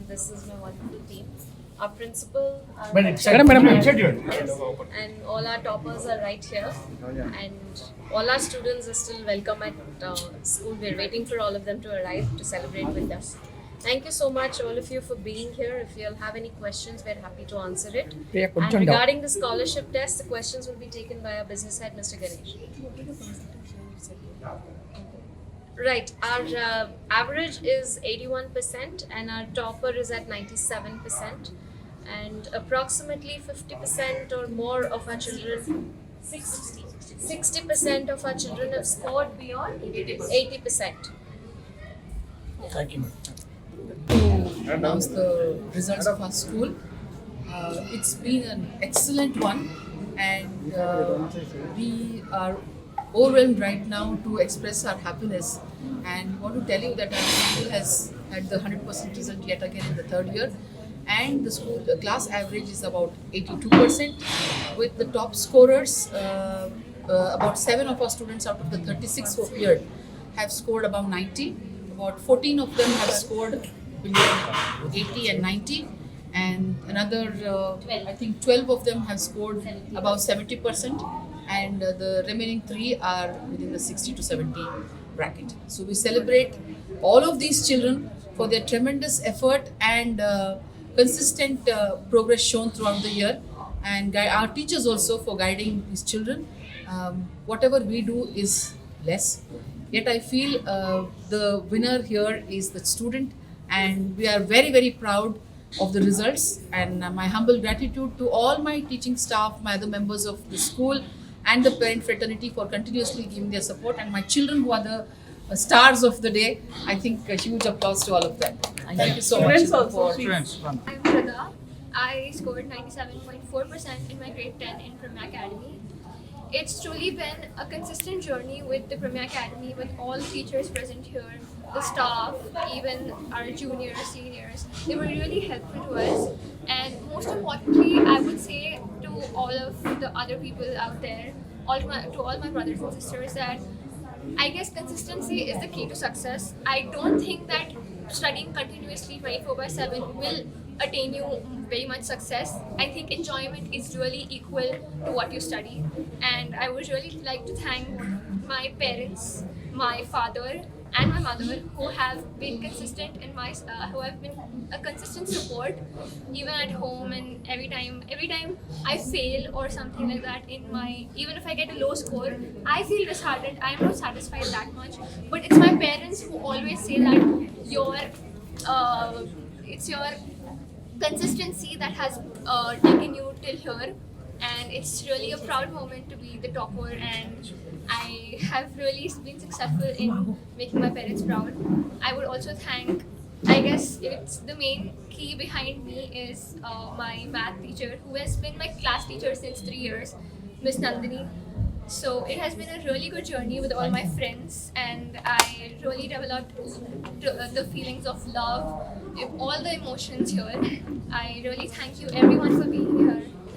This is my wonderful team. Our principal, our and all our toppers are right here, and all our students are still welcome at school. We're waiting for all of them to arrive to celebrate with us. Thank you so much, all of you, for being here. If you'll have any questions, we're happy to answer it. And regarding the scholarship test, the questions will be taken by our business head, Mr. Ganesh. Right, our average is 81% and our topper is at 97%, and approximately 50% or more of our children, 60% of our children have scored beyond 80%. Thank you. To announce the results of our school. It's been an excellent one, and we are overwhelmed right now to express our happiness, and want to tell you that our school has had the 100% result yet again in the third year, and the class average is about 82%, with the top scorers. About 7 of our students out of the 36 who appeared have scored above 90. About 14 of them have scored between 80 and 90, and another I think 12 of them have scored above 70%, and the remaining 3 are within the 60 to 70 bracket. So we celebrate all of these children for their tremendous effort and consistent progress shown throughout the year, and our teachers also for guiding these children. Whatever we do is less, yet I feel the winner here is the student, and we are very, very proud of the results. And my humble gratitude to all my teaching staff, my other members of the school, and the parent fraternity for continuously giving their support, and my children who are the stars of the day. I think a huge applause to all of them. Thank you so much. I'm Radha. I scored 97.4% in my grade 10 in Premier Academy. It's truly been a consistent journey with the Premier Academy, with all the teachers present here, the staff, even our juniors, seniors. They were really helpful to us. And most importantly, I would say to all of the other people out there, to all my brothers and sisters, that I guess consistency is the key to success. I don't think that studying continuously 24/7 will attain you very much success. I think enjoyment is really equal to what you study. And I would really like to thank my parents, my father and my mother, who have been consistent in my who have been a consistent support even at home, and every time I fail or something like that in my, even if I get a low score, I feel disheartened. I am not satisfied that much, but it's my parents who always say that it's your consistency that has taken you till here, and it's really a proud moment to be the topper, and I have really been successful in making my parents proud. I would also thank, I guess it's the main key behind me is my math teacher, who has been my class teacher since 3 years, Miss Nandini. So it has been a really good journey with all my friends, and I really developed the feelings of love, all the emotions here. I really thank you everyone for being here.